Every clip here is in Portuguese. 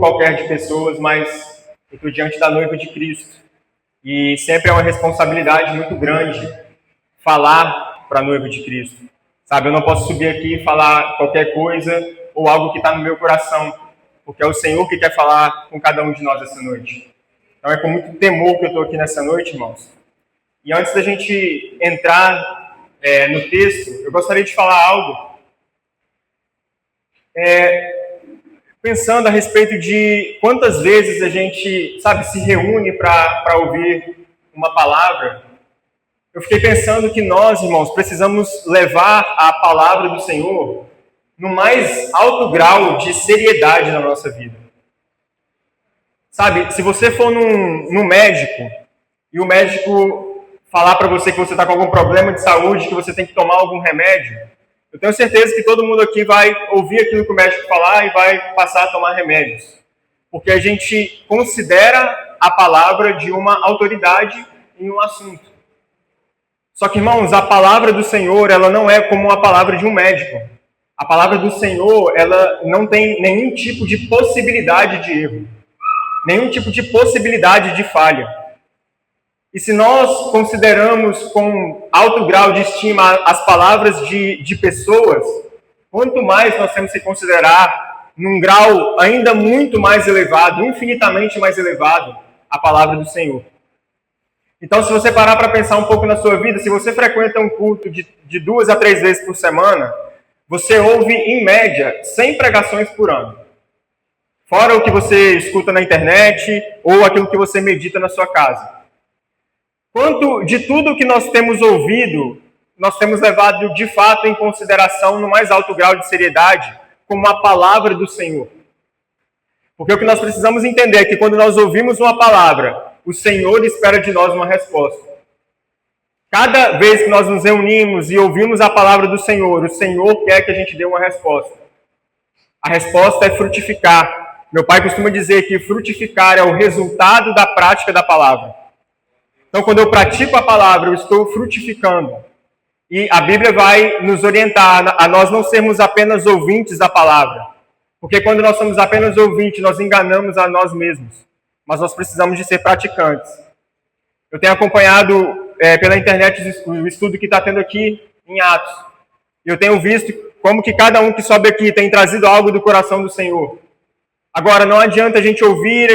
qualquer de pessoas, mas eu estou diante da noiva de Cristo. E sempre é uma responsabilidade muito grande falar para a noiva de Cristo. Sabe, eu não posso subir aqui e falar qualquer coisa ou algo que está no meu coração, porque é o Senhor que quer falar com cada um de nós essa noite. Então é com muito temor que eu estou aqui nessa noite, irmãos. E antes da gente entrar no texto, eu gostaria de falar algo pensando a respeito de quantas vezes a gente, sabe, se reúne para ouvir uma palavra. Eu fiquei pensando que nós, irmãos, precisamos levar a palavra do Senhor no mais alto grau de seriedade na nossa vida. Sabe, se você for num médico e o médico falar para você que você está com algum problema de saúde, que você tem que tomar algum remédio, eu tenho certeza que todo mundo aqui vai ouvir aquilo que o médico falar e vai passar a tomar remédios. Porque a gente considera a palavra de uma autoridade em um assunto. Só que, irmãos, a palavra do Senhor, ela não é como a palavra de um médico. A palavra do Senhor, ela não tem nenhum tipo de possibilidade de erro. Nenhum tipo de possibilidade de falha. E se nós consideramos com alto grau de estima as palavras de pessoas, quanto mais nós temos que considerar, num grau ainda muito mais elevado, infinitamente mais elevado, a palavra do Senhor. Então, se você parar para pensar um pouco na sua vida, se você frequenta um culto de 2 a 3 vezes por semana, você ouve, em média, 100 pregações por ano. Fora o que você escuta na internet ou aquilo que você medita na sua casa. Quanto de tudo que nós temos ouvido, nós temos levado de fato em consideração no mais alto grau de seriedade como a palavra do Senhor. Porque o que nós precisamos entender é que quando nós ouvimos uma palavra, o Senhor espera de nós uma resposta. Cada vez que nós nos reunimos e ouvimos a palavra do Senhor, o Senhor quer que a gente dê uma resposta. A resposta é frutificar. Meu pai costuma dizer que frutificar é o resultado da prática da palavra. Então, quando eu pratico a palavra, eu estou frutificando. E a Bíblia vai nos orientar a nós não sermos apenas ouvintes da palavra. Porque quando nós somos apenas ouvintes, nós enganamos a nós mesmos. Mas nós precisamos de ser praticantes. Eu tenho acompanhado pela internet o estudo que está tendo aqui em Atos. E eu tenho visto como que cada um que sobe aqui tem trazido algo do coração do Senhor. Agora, não adianta a gente ouvir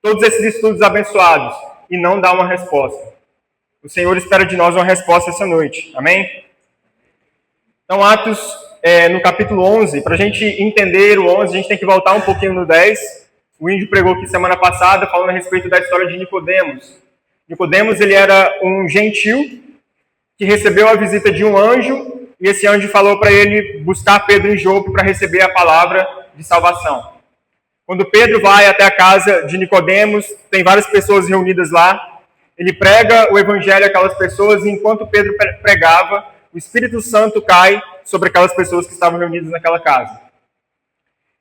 todos esses estudos abençoados e não dar uma resposta. O Senhor espera de nós uma resposta essa noite. Amém? Então, Atos, no capítulo 11, para a gente entender o 11, a gente tem que voltar um pouquinho no 10. O Índio pregou aqui semana passada, falando a respeito da história de Nicodemos. Nicodemos, ele era um gentil que recebeu a visita de um anjo, e esse anjo falou para ele buscar Pedro em Jope para receber a palavra de salvação. Quando Pedro vai até a casa de Nicodemos, tem várias pessoas reunidas lá, ele prega o evangelho àquelas pessoas, e enquanto Pedro pregava, o Espírito Santo cai sobre aquelas pessoas que estavam reunidas naquela casa.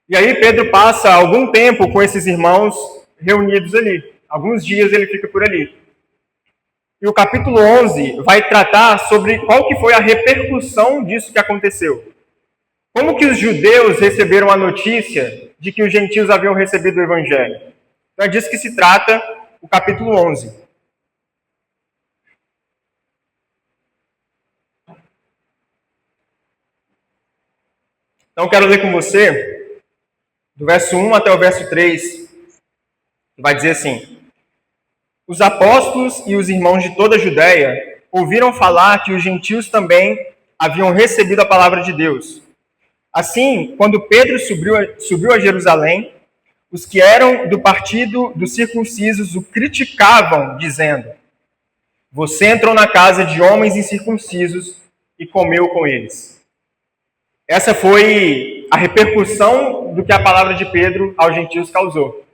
E aí Pedro passa algum tempo com esses irmãos reunidos ali. Alguns dias ele fica por ali. E o capítulo 11 vai tratar sobre qual que foi a repercussão disso que aconteceu. Como que os judeus receberam a notícia de que os gentios haviam recebido o evangelho? Então é disso que se trata o capítulo 11. Então quero ler com você do verso 1 até o verso 3, vai dizer assim: Os apóstolos e os irmãos de toda a Judéia ouviram falar que os gentios também haviam recebido a palavra de Deus. Assim, quando Pedro subiu a Jerusalém, os que eram do partido dos circuncisos o criticavam, dizendo: Você entrou na casa de homens incircuncisos e comeu com eles. Essa foi a repercussão do que a palavra de Pedro aos gentios causou.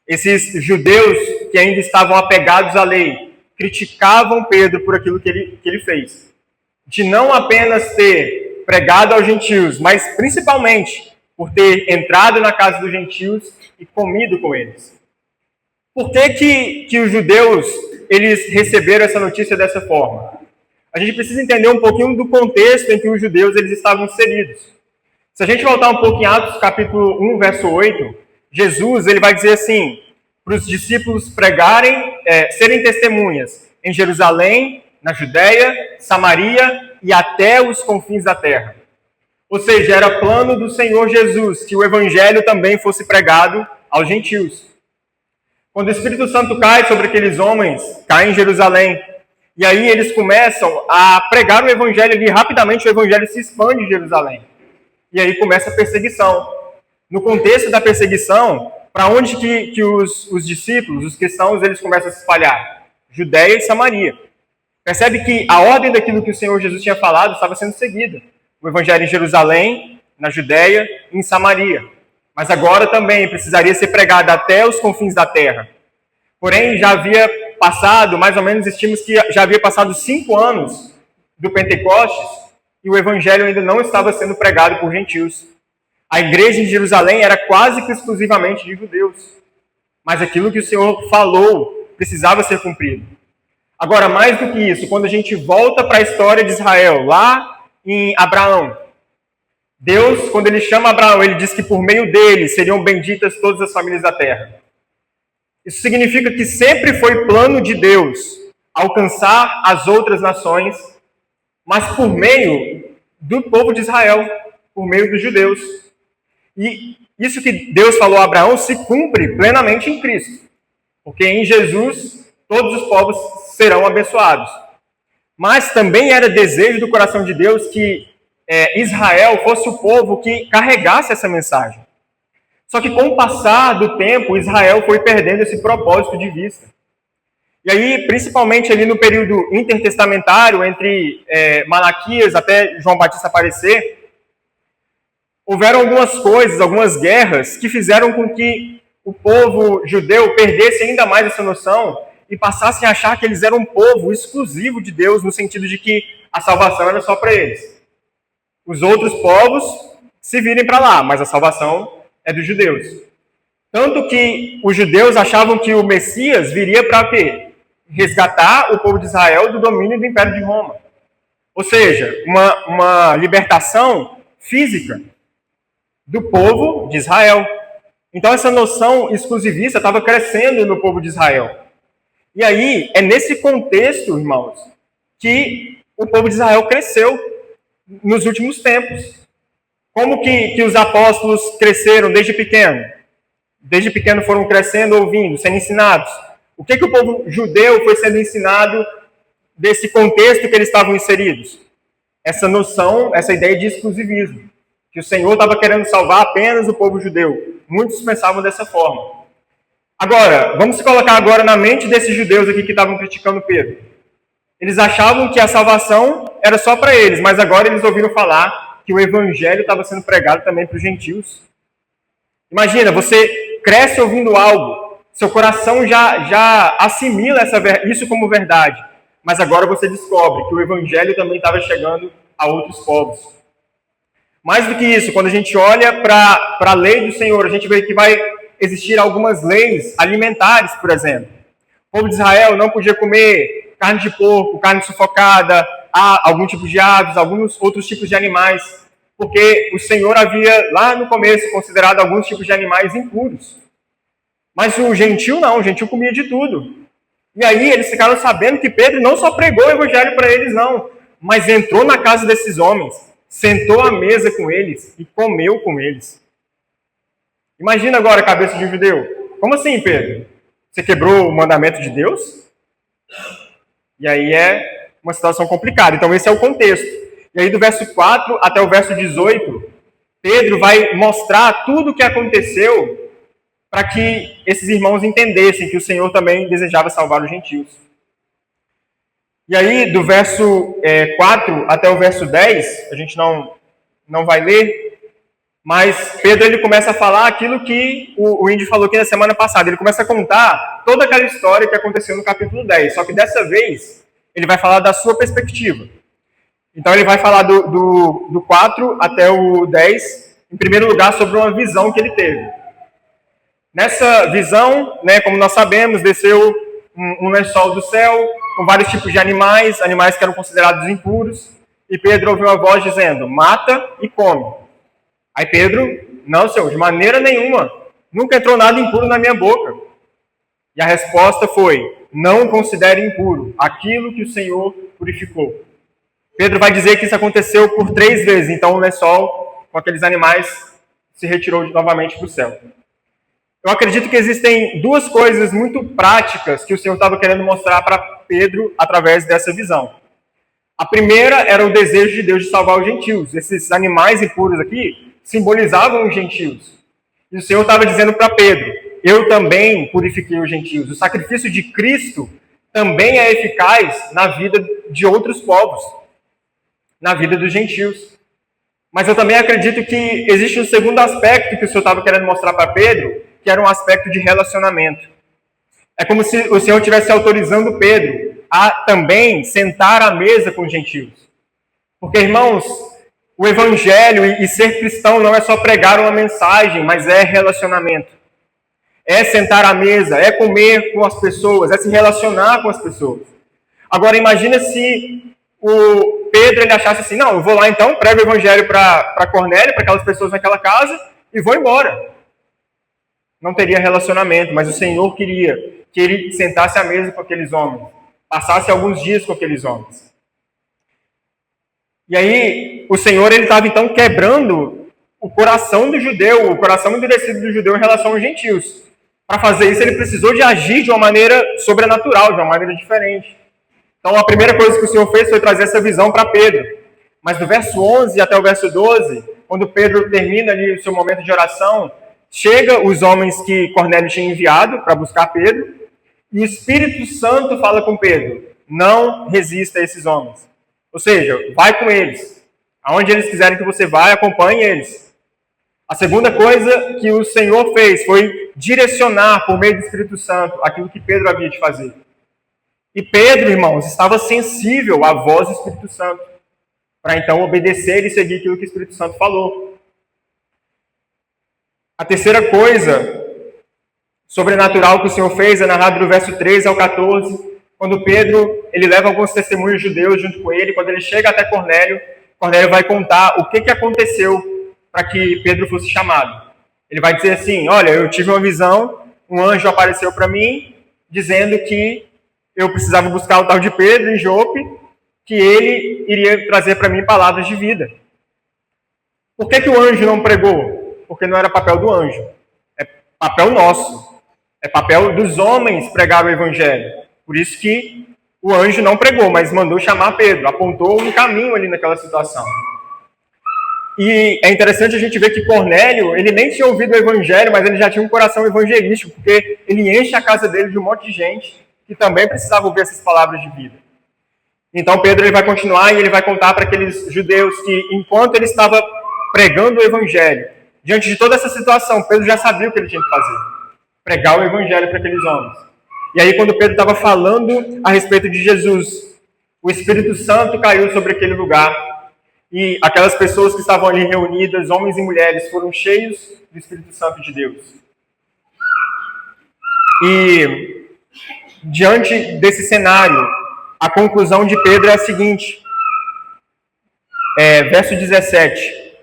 Esses judeus que ainda estavam apegados à lei criticavam Pedro por aquilo que ele fez. De não apenas ter pregado aos gentios, mas principalmente por ter entrado na casa dos gentios e comido com eles. Por que os judeus eles receberam essa notícia dessa forma? A gente precisa entender um pouquinho do contexto em que os judeus eles estavam inseridos. Se a gente voltar um pouco em Atos capítulo 1, verso 8, Jesus ele vai dizer assim, para os discípulos pregarem, serem testemunhas em Jerusalém, na Judéia, Samaria e até os confins da terra. Ou seja, era plano do Senhor Jesus que o evangelho também fosse pregado aos gentios. Quando o Espírito Santo cai sobre aqueles homens, cai em Jerusalém, e aí eles começam a pregar o evangelho ali, rapidamente o evangelho se expande em Jerusalém. E aí começa a perseguição. No contexto da perseguição, para onde que os discípulos, os cristãos, eles começam a se espalhar? Judéia e Samaria. Percebe que a ordem daquilo que o Senhor Jesus tinha falado estava sendo seguida. O evangelho em Jerusalém, na Judéia e em Samaria. Mas agora também precisaria ser pregado até os confins da terra. Porém, já havia passado, mais ou menos, estimamos que já havia passado 5 anos do Pentecostes e o evangelho ainda não estava sendo pregado por gentios. A igreja em Jerusalém era quase que exclusivamente de judeus. Mas aquilo que o Senhor falou precisava ser cumprido. Agora, mais do que isso, quando a gente volta para a história de Israel, lá em Abraão, Deus, quando ele chama Abraão, ele diz que por meio dele seriam benditas todas as famílias da terra. Isso significa que sempre foi plano de Deus alcançar as outras nações, mas por meio do povo de Israel, por meio dos judeus. E isso que Deus falou a Abraão se cumpre plenamente em Cristo. Porque em Jesus todos os povos serão abençoados. Mas também era desejo do coração de Deus que Israel fosse o povo que carregasse essa mensagem. Só que com o passar do tempo, Israel foi perdendo esse propósito de vista. E aí, principalmente ali no período intertestamentário, entre Malaquias até João Batista aparecer, houveram algumas coisas, algumas guerras, que fizeram com que o povo judeu perdesse ainda mais essa noção e passassem a achar que eles eram um povo exclusivo de Deus, no sentido de que a salvação era só para eles. Os outros povos se virem para lá, mas a salvação é dos judeus. Tanto que os judeus achavam que o Messias viria para quê? Resgatar o povo de Israel do domínio do Império de Roma. Ou seja, uma libertação física do povo de Israel. Então essa noção exclusivista estava crescendo no povo de Israel. E aí, é nesse contexto, irmãos, que o povo de Israel cresceu nos últimos tempos. Como que os apóstolos cresceram desde pequeno? Desde pequeno foram crescendo, ouvindo, sendo ensinados. O que o povo judeu foi sendo ensinado desse contexto que eles estavam inseridos? Essa noção, essa ideia de exclusivismo. Que o Senhor estava querendo salvar apenas o povo judeu. Muitos pensavam dessa forma. Agora, vamos se colocar agora na mente desses judeus aqui que estavam criticando Pedro. Eles achavam que a salvação era só para eles, mas agora eles ouviram falar que o evangelho estava sendo pregado também para os gentios. Imagina, você cresce ouvindo algo, seu coração já assimila isso como verdade, mas agora você descobre que o evangelho também estava chegando a outros povos. Mais do que isso, quando a gente olha para a lei do Senhor, a gente vê que vai existir algumas leis alimentares, por exemplo. O povo de Israel não podia comer carne de porco, carne sufocada, algum tipo de aves, alguns outros tipos de animais, porque o Senhor havia, lá no começo, considerado alguns tipos de animais impuros. Mas o gentil não, o gentil comia de tudo. E aí eles ficaram sabendo que Pedro não só pregou o evangelho para eles, não, mas entrou na casa desses homens, sentou à mesa com eles e comeu com eles. Imagina agora a cabeça de um judeu. Como assim, Pedro? Você quebrou o mandamento de Deus? E aí é uma situação complicada. Então esse é o contexto. E aí do verso 4 até o verso 18, Pedro vai mostrar tudo o que aconteceu para que esses irmãos entendessem que o Senhor também desejava salvar os gentios. E aí do verso 4 até o verso 10, a gente não vai ler, mas Pedro ele começa a falar aquilo que o Índio falou aqui na semana passada. Ele começa a contar toda aquela história que aconteceu no capítulo 10. Só que dessa vez, ele vai falar da sua perspectiva. Então ele vai falar do 4 até o 10, em primeiro lugar, sobre uma visão que ele teve. Nessa visão, como nós sabemos, desceu um lençol do céu, com vários tipos de animais que eram considerados impuros. E Pedro ouviu uma voz dizendo, mata e come. Aí Pedro, não, Senhor, de maneira nenhuma. Nunca entrou nada impuro na minha boca. E a resposta foi: não considere impuro aquilo que o Senhor purificou. Pedro vai dizer que isso aconteceu por 3 vezes, então o lençol com aqueles animais se retirou novamente para o céu. Eu acredito que existem 2 coisas muito práticas que o Senhor estava querendo mostrar para Pedro através dessa visão. A primeira era o desejo de Deus de salvar os gentios. Esses animais impuros aqui simbolizavam os gentios. E o Senhor estava dizendo para Pedro: eu também purifiquei os gentios. O sacrifício de Cristo também é eficaz na vida de outros povos, na vida dos gentios. Mas eu também acredito que existe um segundo aspecto que o Senhor estava querendo mostrar para Pedro, que era um aspecto de relacionamento. É como se o Senhor estivesse autorizando Pedro a também sentar à mesa com os gentios. Porque, irmãos, o evangelho e ser cristão não é só pregar uma mensagem, mas é relacionamento. É sentar à mesa, é comer com as pessoas, é se relacionar com as pessoas. Agora, imagina se o Pedro ele achasse assim: não, eu vou lá então, prego o evangelho para Cornélio, para aquelas pessoas naquela casa, e vou embora. Não teria relacionamento, mas o Senhor queria que ele sentasse à mesa com aqueles homens, passasse alguns dias com aqueles homens. E aí, o Senhor ele estava então quebrando o coração do judeu, o coração endurecido do judeu em relação aos gentios. Para fazer isso, ele precisou de agir de uma maneira sobrenatural, de uma maneira diferente. Então, a primeira coisa que o Senhor fez foi trazer essa visão para Pedro. Mas do verso 11 até o verso 12, quando Pedro termina ali o seu momento de oração, chega os homens que Cornélio tinha enviado para buscar Pedro, e o Espírito Santo fala com Pedro: não resista a esses homens. Ou seja, vai com eles. Aonde eles quiserem que você vá, acompanhe eles. A segunda coisa que o Senhor fez foi direcionar, por meio do Espírito Santo, aquilo que Pedro havia de fazer. E Pedro, irmãos, estava sensível à voz do Espírito Santo, para então obedecer e seguir aquilo que o Espírito Santo falou. A terceira coisa sobrenatural que o Senhor fez é narrado do verso 13 ao 14, quando Pedro ele leva alguns testemunhos judeus junto com ele. Quando ele chega até Cornélio, Cornélio vai contar o que aconteceu para que Pedro fosse chamado. Ele vai dizer assim: olha, eu tive uma visão, um anjo apareceu para mim, dizendo que eu precisava buscar o tal de Pedro em Jope, que ele iria trazer para mim palavras de vida. Por que o anjo não pregou? Porque não era papel do anjo. É papel nosso. É papel dos homens pregar o evangelho. Por isso que o anjo não pregou, mas mandou chamar Pedro, apontou um caminho ali naquela situação. E é interessante a gente ver que Cornélio, ele nem tinha ouvido o evangelho, mas ele já tinha um coração evangelístico, porque ele enche a casa dele de um monte de gente que também precisava ouvir essas palavras de vida. Então Pedro ele vai continuar e ele vai contar para aqueles judeus que, enquanto ele estava pregando o evangelho, diante de toda essa situação, Pedro já sabia o que ele tinha que fazer: pregar o evangelho para aqueles homens. E aí, quando Pedro estava falando a respeito de Jesus, o Espírito Santo caiu sobre aquele lugar. E aquelas pessoas que estavam ali reunidas, homens e mulheres, foram cheios do Espírito Santo de Deus. E, diante desse cenário, a conclusão de Pedro é a seguinte. Verso 17.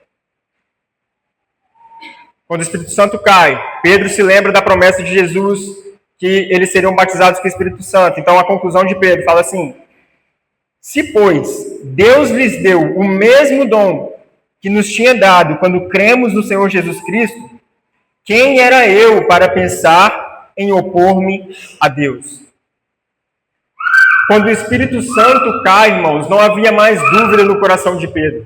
Quando o Espírito Santo cai, Pedro se lembra da promessa de Jesus que eles seriam batizados com o Espírito Santo. Então, a conclusão de Pedro fala assim: se, pois, Deus lhes deu o mesmo dom que nos tinha dado quando cremos no Senhor Jesus Cristo, quem era eu para pensar em opor-me a Deus? Quando o Espírito Santo cai, irmãos, não havia mais dúvida no coração de Pedro.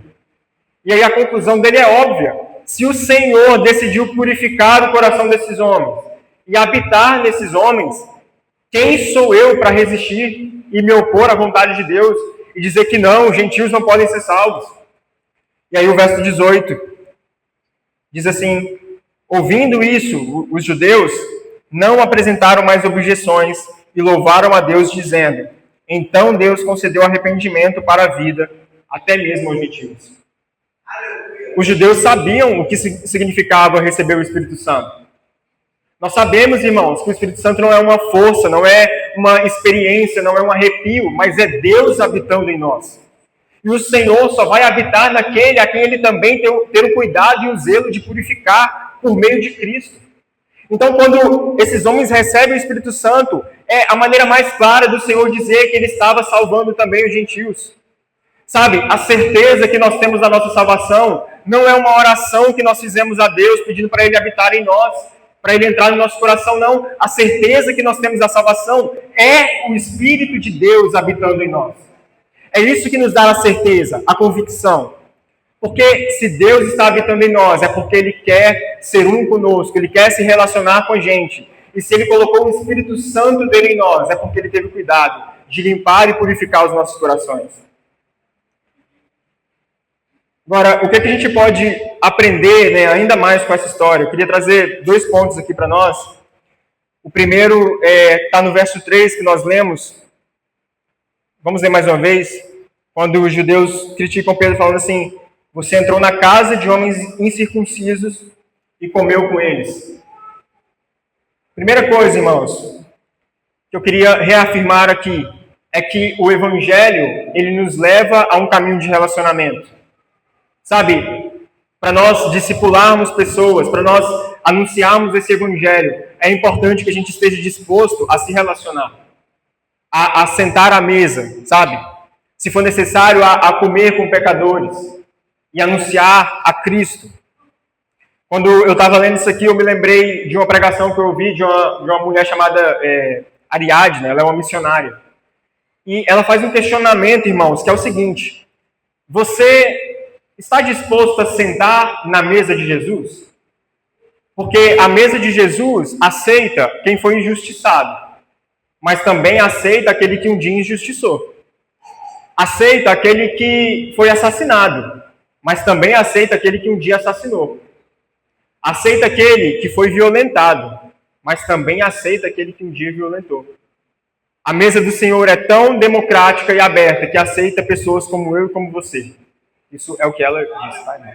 E aí a conclusão dele é óbvia. Se o Senhor decidiu purificar o coração desses homens e habitar nesses homens, quem sou eu para resistir e me opor à vontade de Deus e dizer que não, os gentios não podem ser salvos? E aí o verso 18 diz assim: ouvindo isso, os judeus não apresentaram mais objeções e louvaram a Deus, dizendo: então Deus concedeu arrependimento para a vida, até mesmo aos gentios. Os judeus sabiam o que significava receber o Espírito Santo. Nós sabemos, irmãos, que o Espírito Santo não é uma força, não é uma experiência, não é um arrepio, mas é Deus habitando em nós. E o Senhor só vai habitar naquele a quem Ele também tem o cuidado e o zelo de purificar por meio de Cristo. Então, quando esses homens recebem o Espírito Santo, é a maneira mais clara do Senhor dizer que Ele estava salvando também os gentios. Sabe, a certeza que nós temos da nossa salvação não é uma oração que nós fizemos a Deus pedindo para Ele habitar em nós, para Ele entrar no nosso coração, não. A certeza que nós temos da salvação é o Espírito de Deus habitando em nós. É isso que nos dá a certeza, a convicção. Porque se Deus está habitando em nós, é porque Ele quer ser um conosco, Ele quer se relacionar com a gente. E se Ele colocou o Espírito Santo dele em nós, é porque Ele teve cuidado de limpar e purificar os nossos corações. Agora, o que a gente pode aprender, né, ainda mais com essa história? Eu queria trazer 2 pontos aqui para nós. O primeiro está no verso 3 que nós lemos. Vamos ler mais uma vez. Quando os judeus criticam Pedro falando assim: você entrou na casa de homens incircuncisos e comeu com eles. Primeira coisa, irmãos, que eu queria reafirmar aqui, é que o Evangelho, ele nos leva a um caminho de relacionamento. Sabe, para nós discipularmos pessoas, para nós anunciarmos esse Evangelho, é importante que a gente esteja disposto a se relacionar, a sentar à mesa, sabe? Se for necessário, a comer com pecadores e anunciar a Cristo. Quando eu estava lendo isso aqui, eu me lembrei de uma pregação que eu ouvi de uma mulher chamada Ariadne, ela é uma missionária. E ela faz um questionamento, irmãos, que é o seguinte: você está disposto a sentar na mesa de Jesus? Porque a mesa de Jesus aceita quem foi injustiçado, mas também aceita aquele que um dia injustiçou. Aceita aquele que foi assassinado, mas também aceita aquele que um dia assassinou. Aceita aquele que foi violentado, mas também aceita aquele que um dia violentou. A mesa do Senhor é tão democrática e aberta que aceita pessoas como eu e como você. Isso é o que ela diz, tá, irmão?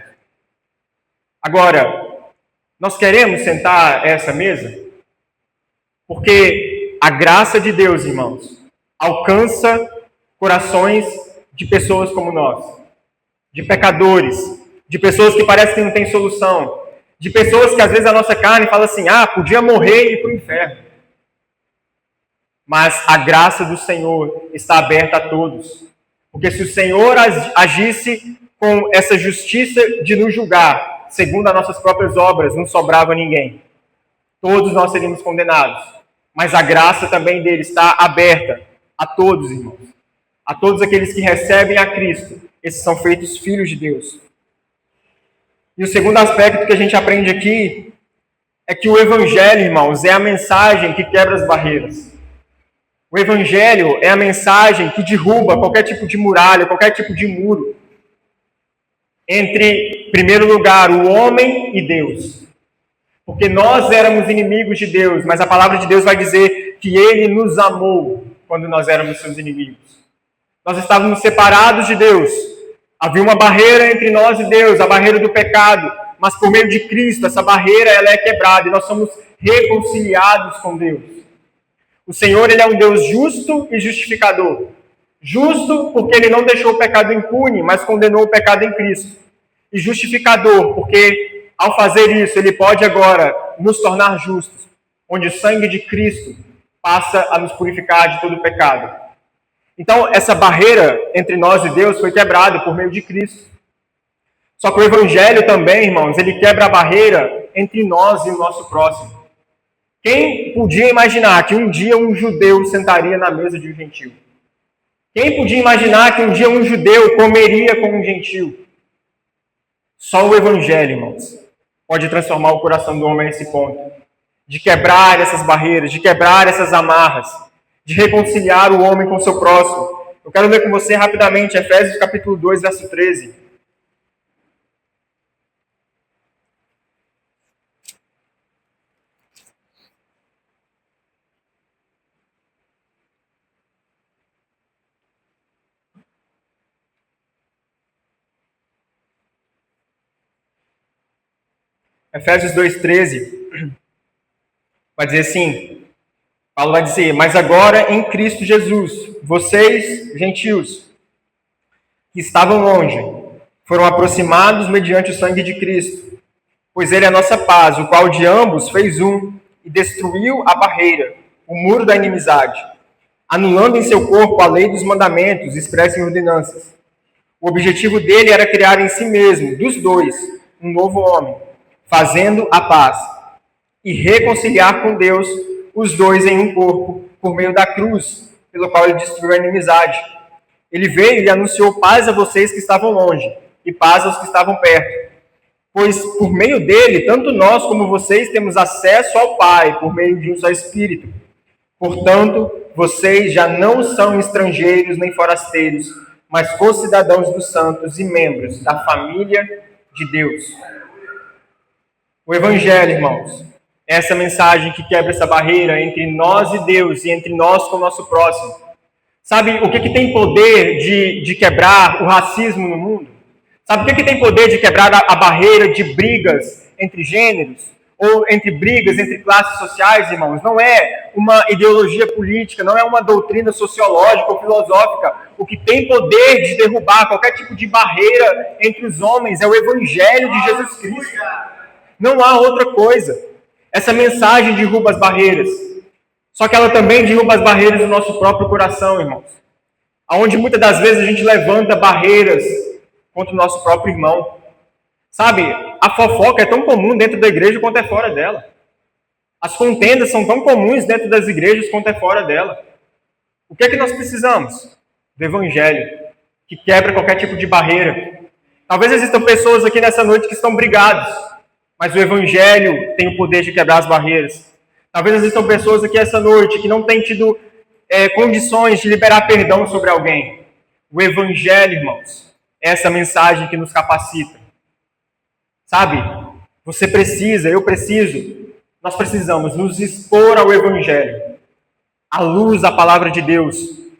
Agora, nós queremos sentar a essa mesa? Porque a graça de Deus, irmãos, alcança corações de pessoas como nós. De pecadores, de pessoas que parecem que não têm solução, de pessoas que às vezes a nossa carne fala assim: podia morrer e ir para o inferno. Mas a graça do Senhor está aberta a todos. Porque se o Senhor agisse com essa justiça de nos julgar, segundo as nossas próprias obras, não sobrava ninguém. Todos nós seríamos condenados. Mas a graça também dele está aberta a todos, irmãos. A todos aqueles que recebem a Cristo. Esses são feitos filhos de Deus. E o segundo aspecto que a gente aprende aqui é que o Evangelho, irmãos, é a mensagem que quebra as barreiras. O Evangelho é a mensagem que derruba qualquer tipo de muralha, qualquer tipo de muro entre, em primeiro lugar, o homem e Deus. Porque nós éramos inimigos de Deus, mas a palavra de Deus vai dizer que Ele nos amou quando nós éramos seus inimigos. Nós estávamos separados de Deus. Havia uma barreira entre nós e Deus, a barreira do pecado. Mas por meio de Cristo, essa barreira ela é quebrada e nós somos reconciliados com Deus. O Senhor, Ele é um Deus justo e justificador. Justo porque Ele não deixou o pecado impune, mas condenou o pecado em Cristo. E justificador porque, ao fazer isso, Ele pode agora nos tornar justos, onde o sangue de Cristo passa a nos purificar de todo o pecado. Então, essa barreira entre nós e Deus foi quebrada por meio de Cristo. Só que o Evangelho também, irmãos, ele quebra a barreira entre nós e o nosso próximo. Quem podia imaginar que um dia um judeu sentaria na mesa de um gentio? Quem podia imaginar que um dia um judeu comeria com um gentio? Só o Evangelho, irmãos, pode transformar o coração do homem a esse ponto. De quebrar essas barreiras, de quebrar essas amarras, de reconciliar o homem com o seu próximo. Eu quero ler com você rapidamente Efésios capítulo 2, verso 13. Efésios 2,13 vai dizer assim, Paulo vai dizer: mas agora em Cristo Jesus, vocês, gentios, que estavam longe, foram aproximados mediante o sangue de Cristo, pois Ele é a nossa paz, o qual de ambos fez um, e destruiu a barreira, o muro da inimizade, anulando em seu corpo a lei dos mandamentos expressa em ordenanças. O objetivo dele era criar em si mesmo, dos dois, um novo homem, fazendo a paz, e reconciliar com Deus os dois em um corpo, por meio da cruz, pelo qual ele destruiu a inimizade. Ele veio e anunciou paz a vocês que estavam longe, e paz aos que estavam perto. Pois por meio dele, tanto nós como vocês temos acesso ao Pai, por meio de um só Espírito. Portanto, vocês já não são estrangeiros nem forasteiros, mas co-cidadãos dos santos e membros da família de Deus. O Evangelho, irmãos, é essa mensagem que quebra essa barreira entre nós e Deus e entre nós com o nosso próximo. Sabe o que tem poder de quebrar o racismo no mundo? Sabe o que tem poder de quebrar a barreira de brigas entre gêneros? Ou entre brigas entre classes sociais, irmãos? Não é uma ideologia política, não é uma doutrina sociológica ou filosófica. O que tem poder de derrubar qualquer tipo de barreira entre os homens é o Evangelho de Jesus Cristo. Não há outra coisa. Essa mensagem derruba as barreiras. Só que ela também derruba as barreiras do nosso próprio coração, irmãos. Onde muitas das vezes a gente levanta barreiras contra o nosso próprio irmão. Sabe, a fofoca é tão comum dentro da igreja quanto é fora dela. As contendas são tão comuns dentro das igrejas quanto é fora dela. O que é que nós precisamos? Do Evangelho, que quebra qualquer tipo de barreira. Talvez existam pessoas aqui nessa noite que estão brigados, mas o Evangelho tem o poder de quebrar as barreiras. Talvez existam pessoas aqui essa noite que não têm tido condições de liberar perdão sobre alguém. O Evangelho, irmãos, é essa mensagem que nos capacita. Sabe? Você precisa, eu preciso, nós precisamos nos expor ao Evangelho, à luz da palavra de Deus.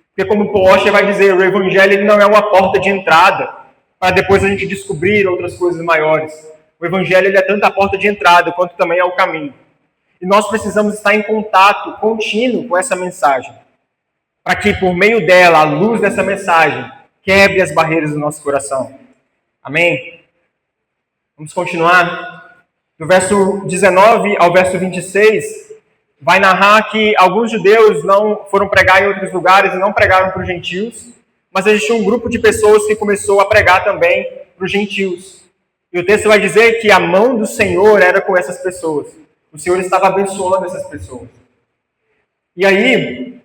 Porque como Paul Washer vai dizer, o Evangelho ele não é uma porta de entrada para depois a gente descobrir outras coisas maiores. O Evangelho ele é tanto a porta de entrada quanto também é o caminho. E nós precisamos estar em contato contínuo com essa mensagem, para que por meio dela, à luz dessa mensagem, quebre as barreiras do nosso coração. Amém? Vamos continuar. Do verso 19 ao verso 26, vai narrar que alguns judeus não foram pregar em outros lugares e não pregaram para os gentios, mas existia um grupo de pessoas que começou a pregar também para os gentios. E o texto vai dizer que a mão do Senhor era com essas pessoas. O Senhor estava abençoando essas pessoas. E aí,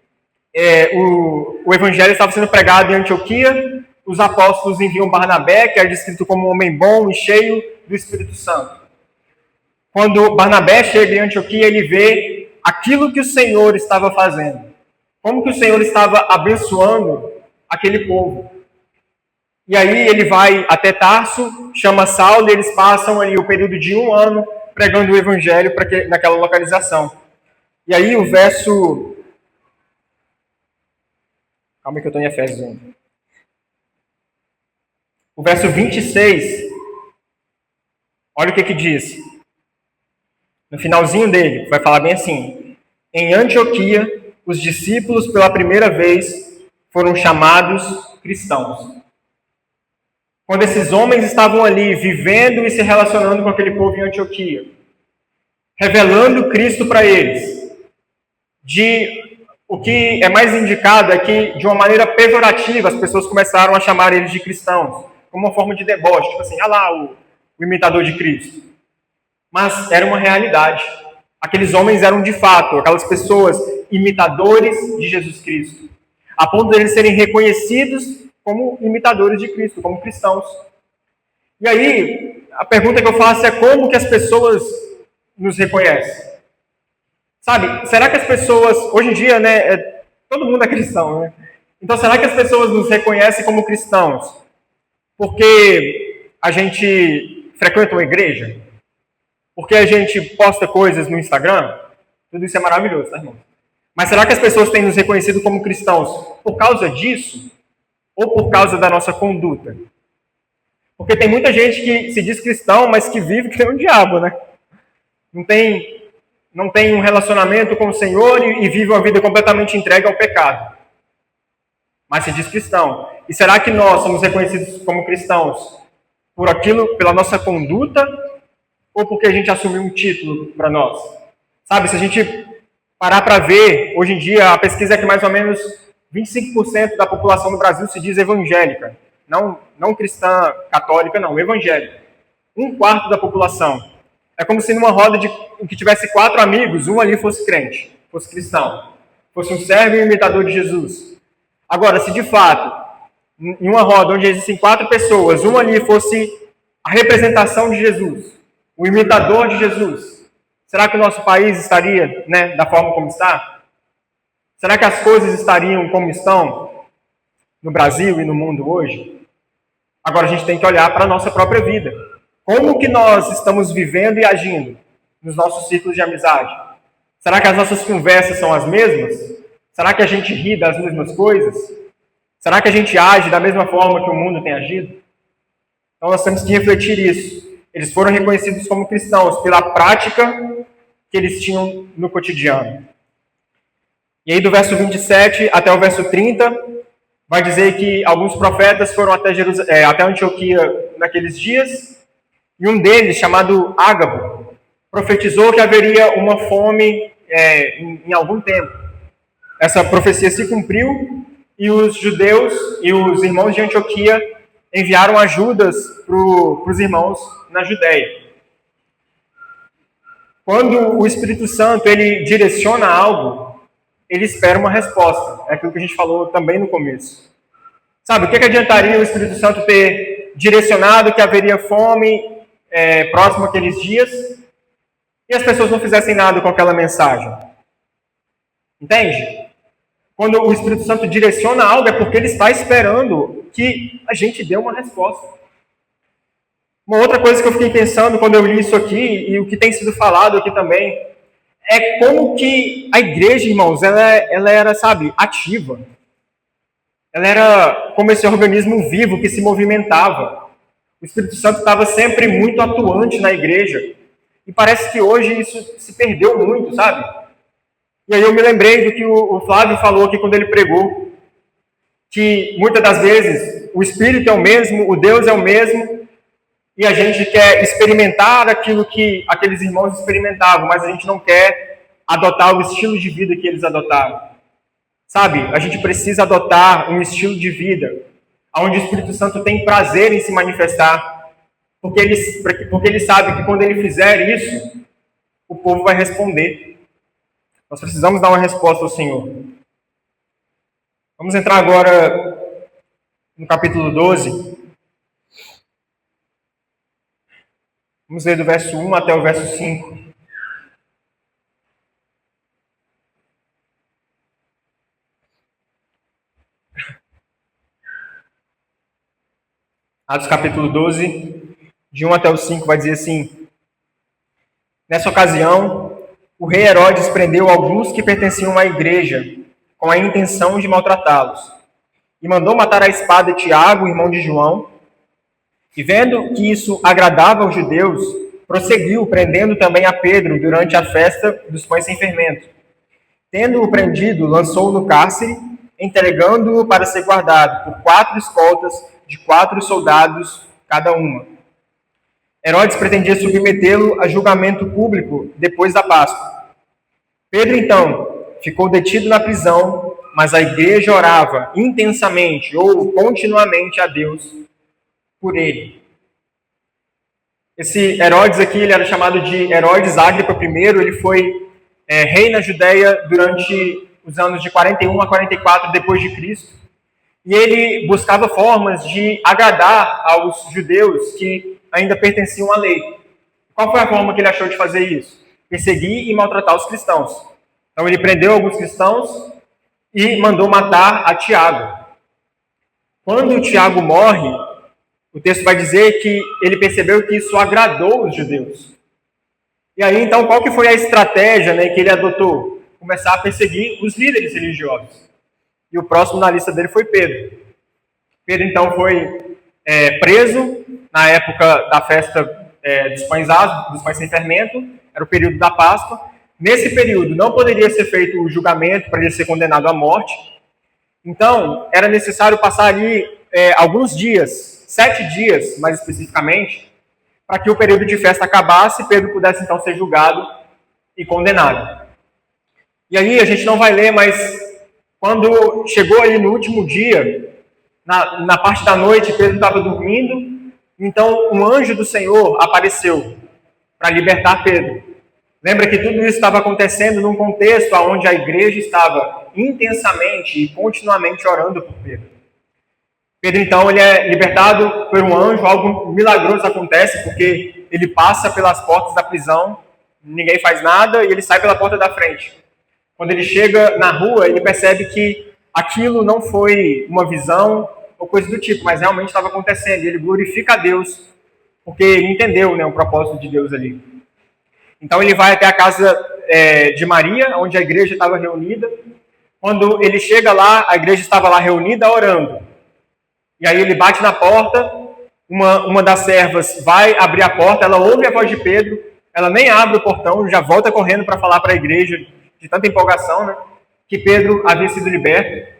o evangelho estava sendo pregado em Antioquia, os apóstolos enviam Barnabé, que é descrito como um homem bom e cheio do Espírito Santo. Quando Barnabé chega em Antioquia, ele vê aquilo que o Senhor estava fazendo. Como que o Senhor estava abençoando aquele povo. E aí ele vai até Tarso, chama Saulo, e eles passam ali o período de 1 ano pregando o evangelho naquela localização. E aí o verso... Calma que eu estou em Efésios ainda. O verso 26, olha o que diz. No finalzinho dele, vai falar bem assim. Em Antioquia, os discípulos pela primeira vez foram chamados cristãos. Quando esses homens estavam ali vivendo e se relacionando com aquele povo em Antioquia, revelando Cristo para eles, o que é mais indicado é que, de uma maneira pejorativa, as pessoas começaram a chamar eles de cristãos, como uma forma de deboche, tipo assim, lá o imitador de Cristo. Mas era uma realidade. Aqueles homens eram de fato, aquelas pessoas imitadores de Jesus Cristo, a ponto de eles serem reconhecidos como imitadores de Cristo, como cristãos. E aí, a pergunta que eu faço é como que as pessoas nos reconhecem? Sabe, será que as pessoas, hoje em dia, né, todo mundo é cristão, né? Então, será que as pessoas nos reconhecem como cristãos porque a gente frequenta uma igreja? Porque a gente posta coisas no Instagram? Tudo isso é maravilhoso, tá, irmão? Mas será que as pessoas têm nos reconhecido como cristãos por causa disso? Ou por causa da nossa conduta? Porque tem muita gente que se diz cristão, mas que vive que nem um diabo, né? Não tem um relacionamento com o Senhor e vive uma vida completamente entregue ao pecado. Mas se diz cristão. E será que nós somos reconhecidos como cristãos pela nossa conduta ou porque a gente assumiu um título para nós? Sabe, se a gente parar para ver, hoje em dia a pesquisa é que mais ou menos 25% da população do Brasil se diz evangélica. Não cristã, católica, não, evangélica. Um quarto da população. É como se numa roda em que tivesse 4 amigos, um ali fosse crente, fosse cristão, fosse um servo e um imitador de Jesus. Agora, se de fato, em uma roda onde existem 4 pessoas, um ali fosse a representação de Jesus, o imitador de Jesus, será que o nosso país estaria, da forma como está? Será que as coisas estariam como estão no Brasil e no mundo hoje? Agora a gente tem que olhar para a nossa própria vida. Como que nós estamos vivendo e agindo nos nossos círculos de amizade? Será que as nossas conversas são as mesmas? Será que a gente ri das mesmas coisas? Será que a gente age da mesma forma que o mundo tem agido? Então nós temos que refletir isso. Eles foram reconhecidos como cristãos pela prática que eles tinham no cotidiano. E aí do verso 27 até o verso 30, vai dizer que alguns profetas foram até Antioquia naqueles dias, e um deles, chamado Ágabo, profetizou que haveria uma fome em algum tempo. Essa profecia se cumpriu, e os judeus e os irmãos de Antioquia enviaram ajudas para os irmãos na Judéia. Quando o Espírito Santo ele direciona algo, ele espera uma resposta. É aquilo que a gente falou também no começo. Sabe, o que adiantaria o Espírito Santo ter direcionado que haveria fome próximo àqueles dias e as pessoas não fizessem nada com aquela mensagem? Entende? Quando o Espírito Santo direciona algo, é porque ele está esperando que a gente dê uma resposta. Uma outra coisa que eu fiquei pensando quando eu li isso aqui, e o que tem sido falado aqui também, é como que a igreja, irmãos, ela era, sabe, ativa. Ela era como esse organismo vivo que se movimentava. O Espírito Santo estava sempre muito atuante na igreja. E parece que hoje isso se perdeu muito, sabe? E aí eu me lembrei do que o Flávio falou aqui quando ele pregou, que muitas das vezes o Espírito é o mesmo, o Deus é o mesmo, e a gente quer experimentar aquilo que aqueles irmãos experimentavam, mas a gente não quer adotar o estilo de vida que eles adotaram. Sabe, a gente precisa adotar um estilo de vida onde o Espírito Santo tem prazer em se manifestar, porque ele sabe que quando ele fizer isso, o povo vai responder. Nós precisamos dar uma resposta ao Senhor. Vamos entrar agora no capítulo 12. Vamos ler do verso 1 até o verso 5. Atos capítulo 12, de 1 até o 5, vai dizer assim: Nessa ocasião, o rei Herodes prendeu alguns que pertenciam à igreja, com a intenção de maltratá-los, e mandou matar à espada Tiago, irmão de João. E vendo que isso agradava aos judeus, prosseguiu, prendendo também a Pedro durante a festa dos pães sem fermento. Tendo-o prendido, lançou-o no cárcere, entregando-o para ser guardado por 4 escoltas de 4 soldados cada uma. Herodes pretendia submetê-lo a julgamento público depois da Páscoa. Pedro, então, ficou detido na prisão, mas a igreja orava intensamente ou continuamente a Deus por ele. Esse Herodes aqui, ele era chamado de Herodes Agripa I, ele foi rei na Judéia durante os anos de 41 a 44 depois de Cristo. E ele buscava formas de agradar aos judeus que ainda pertenciam à lei. Qual foi a forma que ele achou de fazer isso? Perseguir e maltratar os cristãos. Então ele prendeu alguns cristãos e mandou matar a Tiago. Quando Tiago morre, o texto vai dizer que ele percebeu que isso agradou os judeus. E aí, então, qual que foi a estratégia que ele adotou? Começar a perseguir os líderes religiosos. E o próximo na lista dele foi Pedro. Pedro, então, foi preso na época da festa dos pães sem fermento, era o período da Páscoa. Nesse período, não poderia ser feito o julgamento para ele ser condenado à morte. Então, era necessário passar ali alguns dias, 7 dias, mais especificamente, para que o período de festa acabasse e Pedro pudesse, então, ser julgado e condenado. E aí a gente não vai ler, mas quando chegou ali no último dia, na parte da noite, Pedro estava dormindo, então um anjo do Senhor apareceu para libertar Pedro. Lembra que tudo isso estava acontecendo num contexto onde a igreja estava intensamente e continuamente orando por Pedro. Pedro, então, ele é libertado por um anjo, algo milagroso acontece, porque ele passa pelas portas da prisão, ninguém faz nada, e ele sai pela porta da frente. Quando ele chega na rua, ele percebe que aquilo não foi uma visão ou coisa do tipo, mas realmente estava acontecendo. E ele glorifica a Deus, porque ele entendeu, né, o propósito de Deus ali. Então ele vai até a casa de Maria, onde a igreja estava reunida. Quando ele chega lá, a igreja estava lá reunida orando. E aí ele bate na porta, uma das servas vai abrir a porta, ela ouve a voz de Pedro, ela nem abre o portão, já volta correndo para falar para a igreja, de tanta empolgação, né, que Pedro havia sido liberto.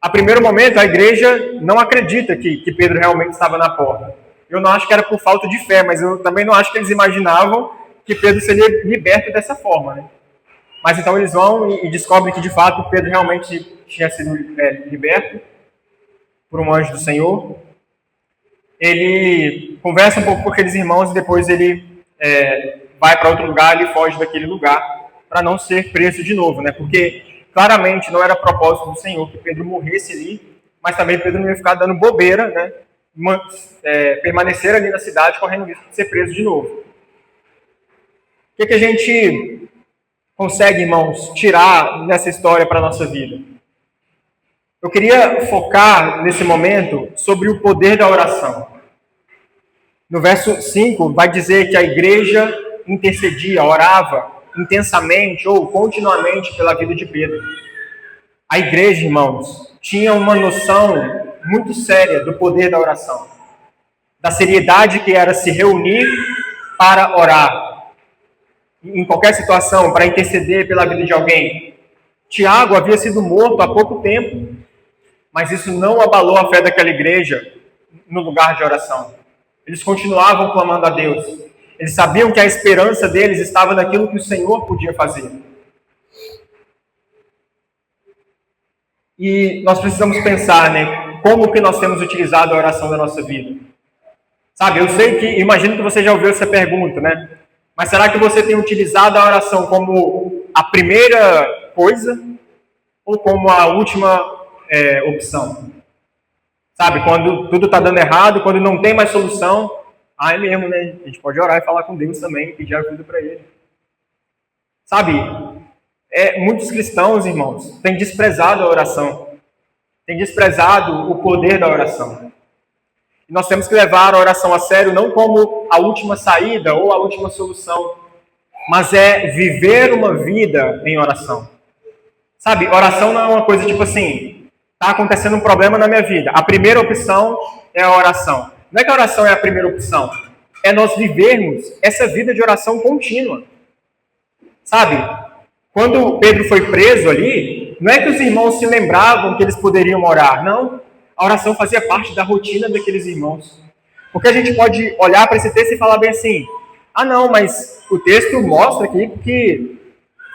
A primeiro momento, a igreja não acredita que Pedro realmente estava na porta. Eu não acho que era por falta de fé, mas eu também não acho que eles imaginavam que Pedro seria liberto dessa forma, né? Mas então eles vão e descobrem que, de fato, Pedro realmente tinha sido liberto por um anjo do Senhor. Ele conversa um pouco com aqueles irmãos e depois ele vai para outro lugar, ele foge daquele lugar para não ser preso de novo, né? Porque claramente não era propósito do Senhor que Pedro morresse ali, mas também Pedro não ia ficar dando bobeira, né? Permanecer ali na cidade correndo risco de ser preso de novo. O que a gente consegue, irmãos, tirar nessa história para a nossa vida? Eu queria focar nesse momento sobre o poder da oração. No verso 5 vai dizer que a igreja intercedia, orava intensamente ou continuamente pela vida de Pedro. A igreja, irmãos, tinha uma noção muito séria do poder da oração, da seriedade que era se reunir para orar, em qualquer situação, para interceder pela vida de alguém. Tiago havia sido morto há pouco tempo, mas isso não abalou a fé daquela igreja no lugar de oração. Eles continuavam clamando a Deus. Eles sabiam que a esperança deles estava naquilo que o Senhor podia fazer. E nós precisamos pensar, né, como que nós temos utilizado a oração da nossa vida. Sabe, eu sei que, imagino que você já ouviu essa pergunta, né? Mas será que você tem utilizado a oração como a primeira coisa ou como a última opção? Sabe, quando tudo está dando errado, quando não tem mais solução, é mesmo, né? A gente pode orar e falar com Deus também, pedir ajuda para Ele. Sabe, muitos cristãos, irmãos, têm desprezado a oração, têm desprezado o poder da oração. E nós temos que levar a oração a sério, não como a última saída ou a última solução, mas viver uma vida em oração. Sabe, oração não é uma coisa tipo assim, está acontecendo um problema na minha vida, a primeira opção é a oração. Não é que a oração é a primeira opção, é nós vivermos essa vida de oração contínua. Sabe, quando Pedro foi preso ali, não é que os irmãos se lembravam que eles poderiam orar, não. A oração fazia parte da rotina daqueles irmãos. Porque a gente pode olhar para esse texto e falar bem assim, não, mas o texto mostra aqui que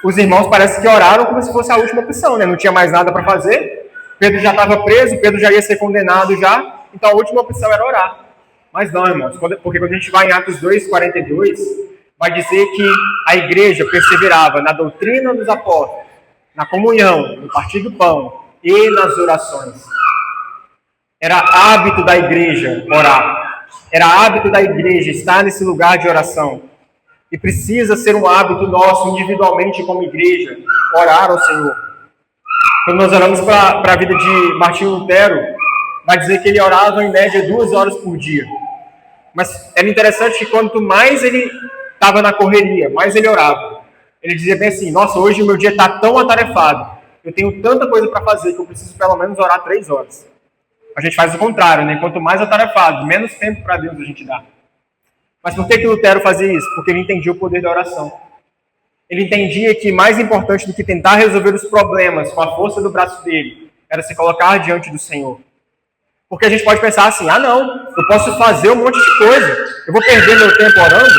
os irmãos parece que oraram como se fosse a última opção, né? Não tinha mais nada para fazer, Pedro já estava preso, Pedro já ia ser condenado já, então a última opção era orar. Mas não, irmãos, porque quando a gente vai em Atos 2:42, vai dizer que a igreja perseverava na doutrina dos apóstolos, na comunhão, no partir do pão e nas orações. Era hábito da igreja orar. Era hábito da igreja estar nesse lugar de oração. E precisa ser um hábito nosso, individualmente, como igreja, orar ao Senhor. Quando nós oramos para a vida de Martinho Lutero, vai dizer que ele orava em média 2 horas por dia. Mas era interessante que quanto mais ele estava na correria, mais ele orava. Ele dizia bem assim, nossa, hoje o meu dia está tão atarefado, eu tenho tanta coisa para fazer que eu preciso pelo menos orar 3 horas. A gente faz o contrário, né? Quanto mais atarefado, menos tempo para Deus a gente dá. Mas por que Lutero fazia isso? Porque ele entendia o poder da oração. Ele entendia que mais importante do que tentar resolver os problemas com a força do braço dele, era se colocar diante do Senhor. Porque a gente pode pensar assim, não, eu posso fazer um monte de coisa. Eu vou perder meu tempo orando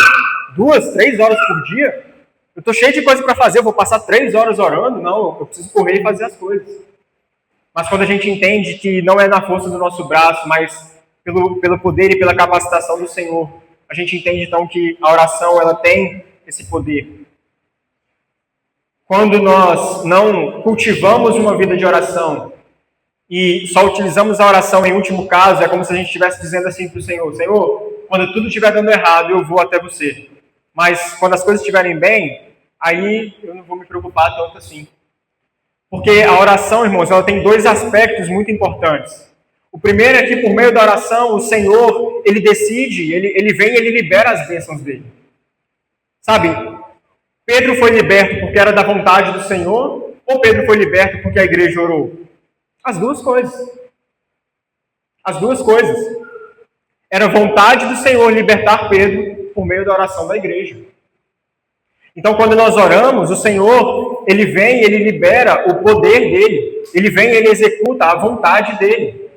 2, 3 horas por dia? Eu estou cheio de coisa para fazer, eu vou passar 3 horas orando? Não, eu preciso correr e fazer as coisas. Mas quando a gente entende que não é na força do nosso braço, mas pelo poder e pela capacitação do Senhor, a gente entende então que a oração ela tem esse poder. Quando nós não cultivamos uma vida de oração e só utilizamos a oração em último caso, é como se a gente estivesse dizendo assim para o Senhor: Senhor, quando tudo estiver dando errado, eu vou até você. Mas quando as coisas estiverem bem, aí eu não vou me preocupar tanto assim. Porque a oração, irmãos, ela tem 2 aspectos muito importantes. O primeiro é que por meio da oração, o Senhor, ele decide, ele vem e ele libera as bênçãos dele. Sabe, Pedro foi liberto porque era da vontade do Senhor, ou Pedro foi liberto porque a igreja orou? As 2 coisas. As 2 coisas. Era vontade do Senhor libertar Pedro por meio da oração da igreja. Então, quando nós oramos, o Senhor, ele vem e ele libera o poder dele. Ele vem e ele executa a vontade dele.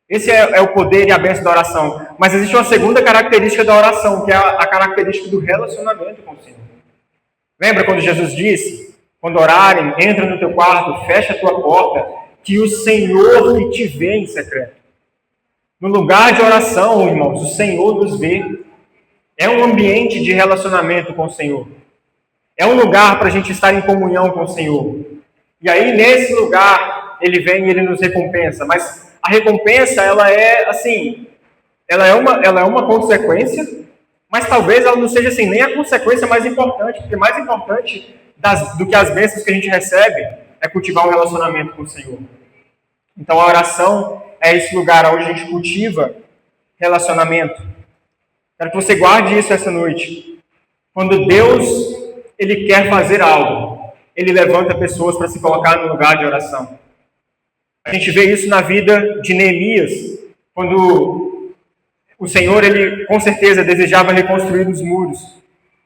Esse é o poder e a bênção da oração. Mas existe uma segunda característica da oração, que é a característica do relacionamento com o Senhor. Lembra quando Jesus disse, quando orarem, entra no teu quarto, fecha a tua porta, que o Senhor que te vê em secreto. No lugar de oração, irmãos, o Senhor nos vê. É um ambiente de relacionamento com o Senhor. É um lugar para a gente estar em comunhão com o Senhor. E aí, nesse lugar, ele vem e ele nos recompensa. Mas a recompensa, ela é assim, ela é uma consequência, mas talvez ela não seja assim, nem a consequência mais importante, porque mais importante do que as bênçãos que a gente recebe é cultivar um relacionamento com o Senhor. Então, a oração é esse lugar onde a gente cultiva relacionamento. Quero que você guarde isso essa noite. Quando Deus ele quer fazer algo, ele levanta pessoas para se colocar no lugar de oração. A gente vê isso na vida de Neemias, quando o Senhor, ele com certeza desejava reconstruir os muros.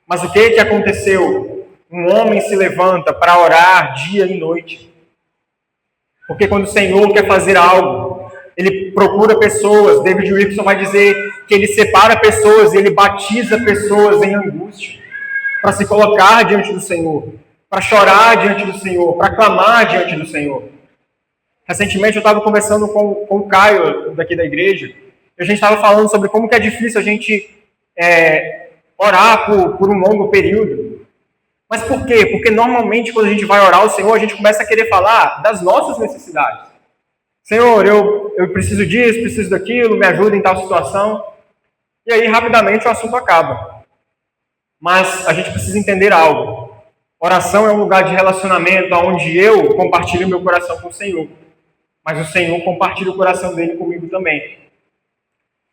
Mas o que aconteceu? Um homem se levanta para orar dia e noite. Porque quando o Senhor quer fazer algo, ele procura pessoas. David Wilkerson vai dizer que ele separa pessoas e ele batiza pessoas em angústia para se colocar diante do Senhor, para chorar diante do Senhor, para clamar diante do Senhor. Recentemente eu estava conversando com o Caio, daqui da igreja, e a gente estava falando sobre como que é difícil a gente orar por um longo período. Mas por quê? Porque normalmente quando a gente vai orar ao Senhor, a gente começa a querer falar das nossas necessidades. Senhor, eu preciso disso, preciso daquilo, me ajuda em tal situação. E aí rapidamente o assunto acaba. Mas a gente precisa entender algo. Oração é um lugar de relacionamento onde eu compartilho meu coração com o Senhor. Mas o Senhor compartilha o coração dele comigo também.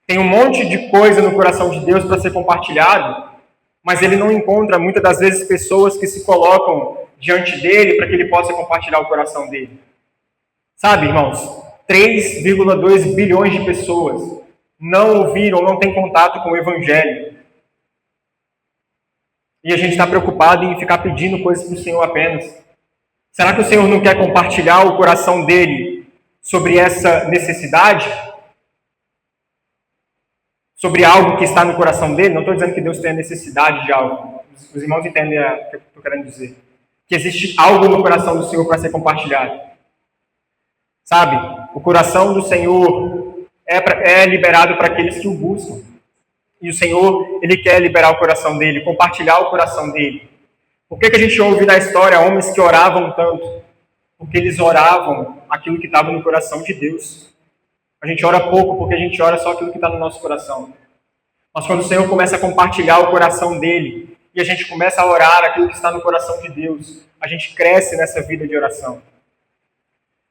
Tem um monte de coisa no coração de Deus para ser compartilhado, mas ele não encontra muitas das vezes pessoas que se colocam diante dele para que ele possa compartilhar o coração dele. Sabe, irmãos, 3,2 bilhões de pessoas não ouviram, não têm contato com o Evangelho. E a gente está preocupado em ficar pedindo coisas para o Senhor apenas. Será que o Senhor não quer compartilhar o coração dele sobre essa necessidade? Sobre algo que está no coração dele? Não estou dizendo que Deus tenha necessidade de algo. Os irmãos entendem o que eu estou querendo dizer. Que existe algo no coração do Senhor para ser compartilhado. Sabe? O coração do Senhor é liberado para aqueles que o buscam. E o Senhor, ele quer liberar o coração dele, compartilhar o coração dele. Por que a gente ouve na história homens que oravam tanto? Porque eles oravam aquilo que estava no coração de Deus. A gente ora pouco porque a gente ora só aquilo que está no nosso coração. Mas quando o Senhor começa a compartilhar o coração dele, e a gente começa a orar aquilo que está no coração de Deus, a gente cresce nessa vida de oração.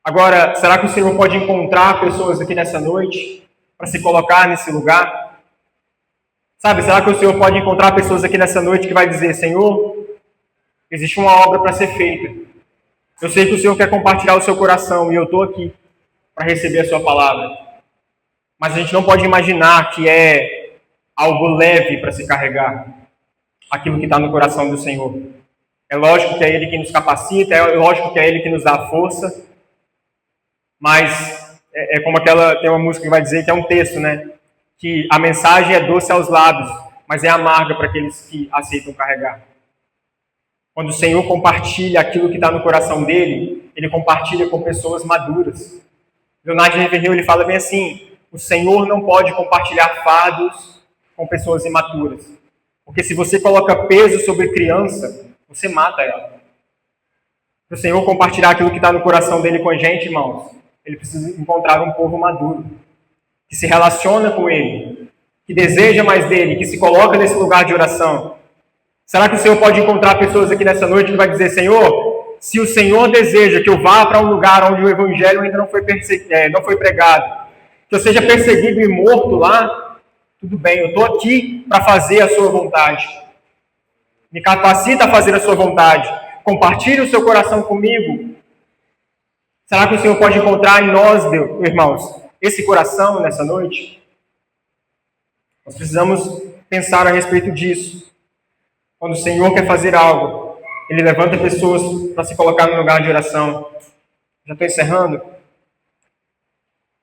Agora, será que o Senhor pode encontrar pessoas aqui nessa noite para se colocar nesse lugar? Sabe, será que o Senhor pode encontrar pessoas aqui nessa noite que vai dizer: Senhor, existe uma obra para ser feita. Eu sei que o Senhor quer compartilhar o seu coração e eu estou aqui para receber a sua palavra. Mas a gente não pode imaginar que é algo leve para se carregar aquilo que está no coração do Senhor. É lógico que é Ele que nos capacita, é lógico que é Ele que nos dá força, mas é como tem uma música que vai dizer que é um texto, né? Que a mensagem é doce aos lábios, mas é amarga para aqueles que aceitam carregar. Quando o Senhor compartilha aquilo que está no coração dele, ele compartilha com pessoas maduras. Leonardo Ravenhill, ele fala bem assim: o Senhor não pode compartilhar fardos com pessoas imaturas. Porque se você coloca peso sobre criança, você mata ela. Para o Senhor compartilhar aquilo que está no coração dele com a gente, irmãos, ele precisa encontrar um povo maduro, que se relaciona com ele, que deseja mais dele, que se coloca nesse lugar de oração. Será que o Senhor pode encontrar pessoas aqui nessa noite que vai dizer: Senhor, se o Senhor deseja que eu vá para um lugar onde o Evangelho ainda não foi pregado, que eu seja perseguido e morto lá, tudo bem, eu estou aqui para fazer a sua vontade. Me capacita a fazer a sua vontade. Compartilhe o seu coração comigo. Será que o Senhor pode encontrar em nós, Deus, irmãos, esse coração nessa noite? Nós precisamos pensar a respeito disso. Quando o Senhor quer fazer algo, Ele levanta pessoas para se colocar no lugar de oração. Já estou encerrando.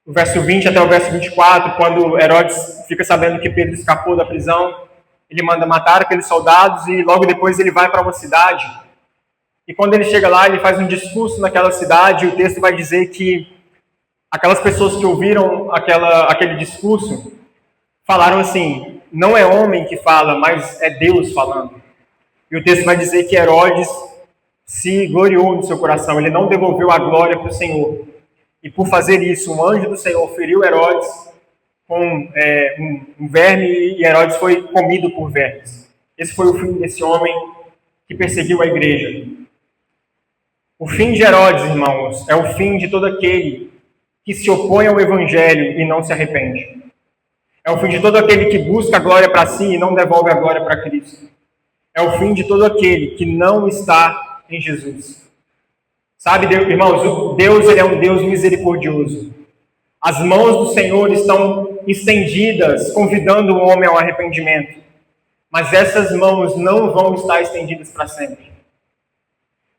Do verso 20 até o verso 24, quando Herodes fica sabendo que Pedro escapou da prisão, ele manda matar aqueles soldados e logo depois ele vai para uma cidade. E quando ele chega lá, ele faz um discurso naquela cidade, e o texto vai dizer que aquelas pessoas que ouviram aquele discurso falaram assim: não é homem que fala, mas é Deus falando. E o texto vai dizer que Herodes se gloriou no seu coração, ele não devolveu a glória para o Senhor. E por fazer isso, um anjo do Senhor feriu Herodes com um verme, e Herodes foi comido por vermes. Esse foi o fim desse homem que perseguiu a igreja. O fim de Herodes, irmãos, é o fim de todo aquele que se opõe ao Evangelho e não se arrepende. É o fim de todo aquele que busca a glória para si e não devolve a glória para Cristo. É o fim de todo aquele que não está em Jesus. Sabe, irmãos, Deus, ele é um Deus misericordioso. As mãos do Senhor estão estendidas, convidando o homem ao arrependimento. Mas essas mãos não vão estar estendidas para sempre.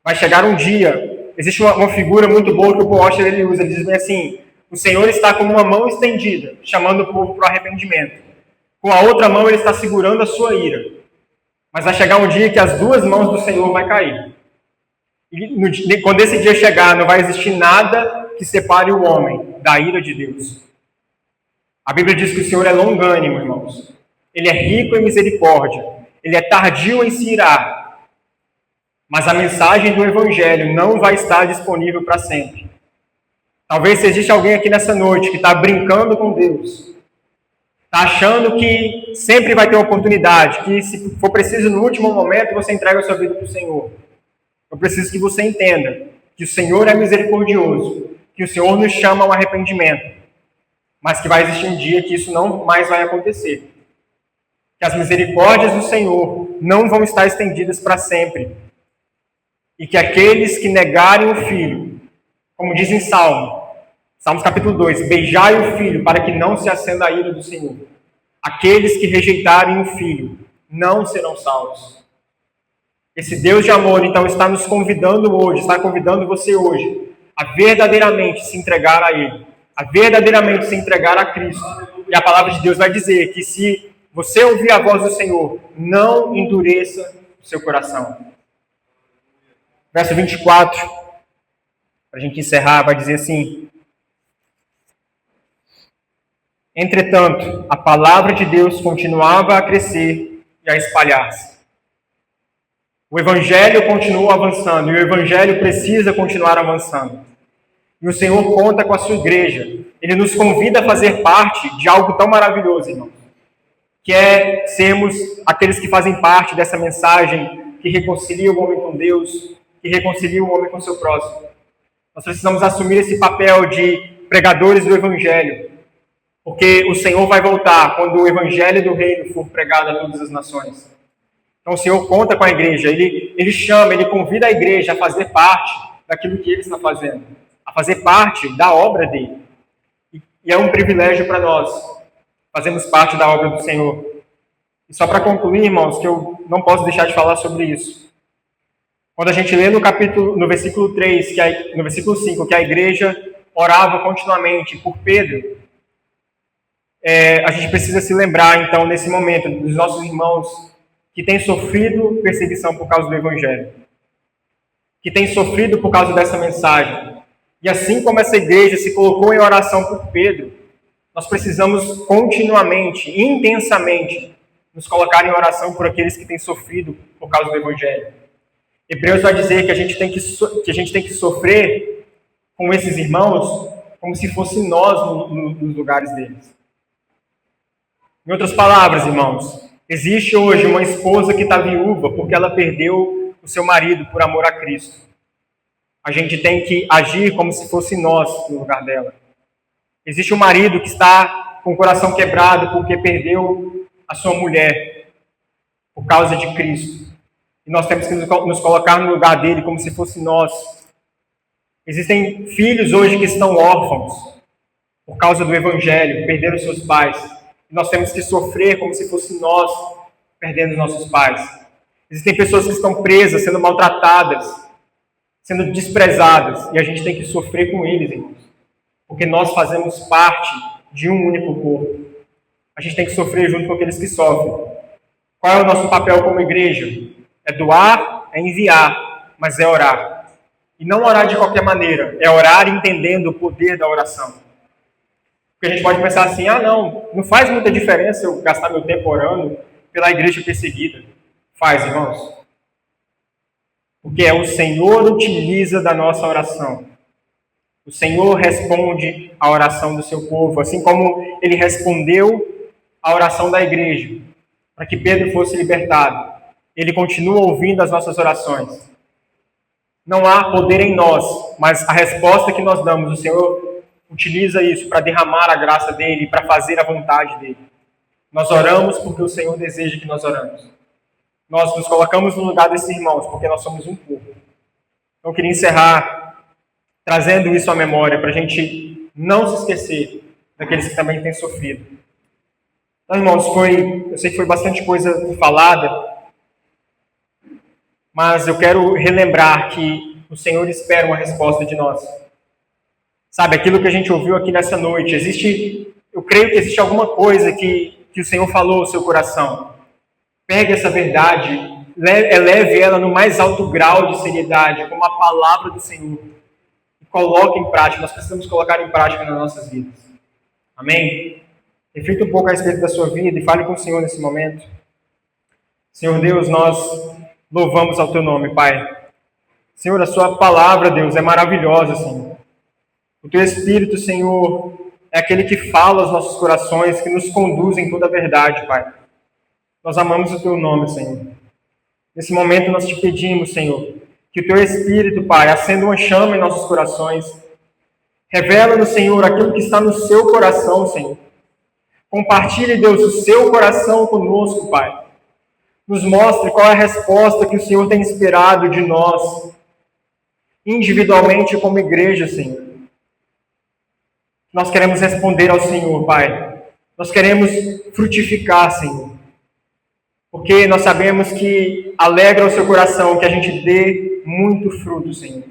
Vai chegar um dia, existe uma figura muito boa que o Paul Washer ele usa, ele diz bem assim: o Senhor está com uma mão estendida, chamando o povo para o arrependimento. Com a outra mão ele está segurando a sua ira. Mas vai chegar um dia que as duas mãos do Senhor vai cair. E quando esse dia chegar, não vai existir nada que separe o homem da ira de Deus. A Bíblia diz que o Senhor é longânimo, irmãos. Ele é rico em misericórdia. Ele é tardio em se irar. Mas a mensagem do Evangelho não vai estar disponível para sempre. Talvez se existe alguém aqui nessa noite que está brincando com Deus, está achando que sempre vai ter uma oportunidade, que se for preciso no último momento você entrega a sua vida para o Senhor. Eu preciso que você entenda que o Senhor é misericordioso, que o Senhor nos chama ao arrependimento, mas que vai existir um dia que isso não mais vai acontecer. Que as misericórdias do Senhor não vão estar estendidas para sempre. E que aqueles que negarem o Filho, como diz em Salmos capítulo 2, beijai o Filho para que não se acenda a ira do Senhor. Aqueles que rejeitarem o Filho não serão salvos. Esse Deus de amor, então, está nos convidando hoje, está convidando você hoje a verdadeiramente se entregar a Ele, a verdadeiramente se entregar a Cristo. E a palavra de Deus vai dizer que se você ouvir a voz do Senhor, não endureça o seu coração. Verso 24, para a gente encerrar, vai dizer assim: entretanto, a palavra de Deus continuava a crescer e a espalhar-se. O Evangelho continua avançando, e o Evangelho precisa continuar avançando. E o Senhor conta com a sua igreja. Ele nos convida a fazer parte de algo tão maravilhoso, irmão, que é sermos aqueles que fazem parte dessa mensagem que reconcilia o homem com Deus, que reconcilia o homem com o seu próximo. Nós precisamos assumir esse papel de pregadores do Evangelho, porque o Senhor vai voltar quando o Evangelho do Reino for pregado a todas as nações. Então o Senhor conta com a igreja, Ele chama, Ele convida a igreja a fazer parte daquilo que Ele está fazendo, a fazer parte da obra dEle. E é um privilégio para nós fazermos parte da obra do Senhor. E só para concluir, irmãos, que eu não posso deixar de falar sobre isso. Quando a gente lê no versículo 3, no versículo 5, que a igreja orava continuamente por Pedro, a gente precisa se lembrar, então, nesse momento, dos nossos irmãos que têm sofrido perseguição por causa do Evangelho. que têm sofrido por causa dessa mensagem. E assim como essa igreja se colocou em oração por Pedro, nós precisamos continuamente, intensamente, nos colocar em oração por aqueles que têm sofrido por causa do Evangelho. Hebreus vai dizer que a gente tem que sofrer com esses irmãos como se fosse nós nos lugares deles. Em outras palavras, irmãos, existe hoje uma esposa que está viúva porque ela perdeu o seu marido por amor a Cristo. A gente tem que agir como se fosse nós no lugar dela. Existe um marido que está com o coração quebrado porque perdeu a sua mulher por causa de Cristo. E nós temos que nos colocar no lugar dele como se fosse nós. Existem filhos hoje que estão órfãos por causa do Evangelho, perderam seus pais. E nós temos que sofrer como se fosse nós perdendo nossos pais. Existem pessoas que estão presas, sendo maltratadas, sendo desprezadas. E a gente tem que sofrer com eles, irmãos. Porque nós fazemos parte de um único corpo. A gente tem que sofrer junto com aqueles que sofrem. Qual é o nosso papel como igreja? É doar, é enviar, mas é orar. E não orar de qualquer maneira, é orar entendendo o poder da oração. Porque a gente pode pensar assim, não faz muita diferença eu gastar meu tempo orando pela igreja perseguida. Faz, irmãos. Porque é o Senhor utiliza da nossa oração. O Senhor responde à oração do seu povo, assim como ele respondeu à oração da igreja, para que Pedro fosse libertado. Ele continua ouvindo as nossas orações. Não há poder em nós, mas a resposta que nós damos, o Senhor utiliza isso para derramar a graça dele, para fazer a vontade dele. Nós oramos porque o Senhor deseja que nós oramos. Nós nos colocamos no lugar desses irmãos, porque nós somos um povo. Então, eu queria encerrar trazendo isso à memória, para a gente não se esquecer daqueles que também têm sofrido. Então, irmãos, eu sei que foi bastante coisa falada, mas eu quero relembrar que o Senhor espera uma resposta de nós. Sabe, aquilo que a gente ouviu aqui nessa noite, eu creio que existe alguma coisa que o Senhor falou ao seu coração. Pegue essa verdade, eleve ela no mais alto grau de seriedade, como a palavra do Senhor. E coloque em prática, nós precisamos colocar em prática nas nossas vidas. Amém? Reflita um pouco a respeito da sua vida e fale com o Senhor nesse momento. Senhor Deus, nós louvamos ao Teu nome, Pai. Senhor, a Sua palavra, Deus, é maravilhosa, Senhor. O Teu Espírito, Senhor, é aquele que fala aos nossos corações, que nos conduz em toda a verdade, Pai. Nós amamos o Teu nome, Senhor. Nesse momento nós te pedimos, Senhor, que o Teu Espírito, Pai, acenda uma chama em nossos corações. Revela-nos, Senhor, aquilo que está no Seu coração, Senhor. Compartilhe, Deus, o Seu coração conosco, Pai. Nos mostre qual é a resposta que o Senhor tem esperado de nós, individualmente como igreja, Senhor. Nós queremos responder ao Senhor, Pai. Nós queremos frutificar, Senhor. Porque nós sabemos que alegra o Seu coração que a gente dê muito fruto, Senhor.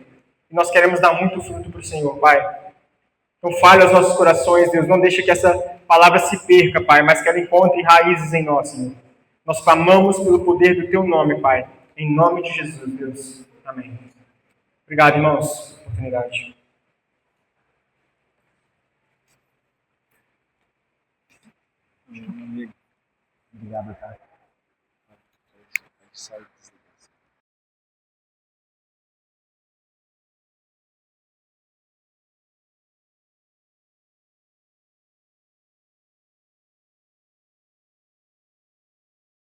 E nós queremos dar muito fruto para o Senhor, Pai. Então fale aos nossos corações, Deus. Não deixe que essa palavra se perca, Pai, mas que ela encontre raízes em nós, Senhor. Nós clamamos pelo poder do Teu nome, Pai. Em nome de Jesus, Deus. Amém. Obrigado, irmãos, pela oportunidade. Obrigado, cara.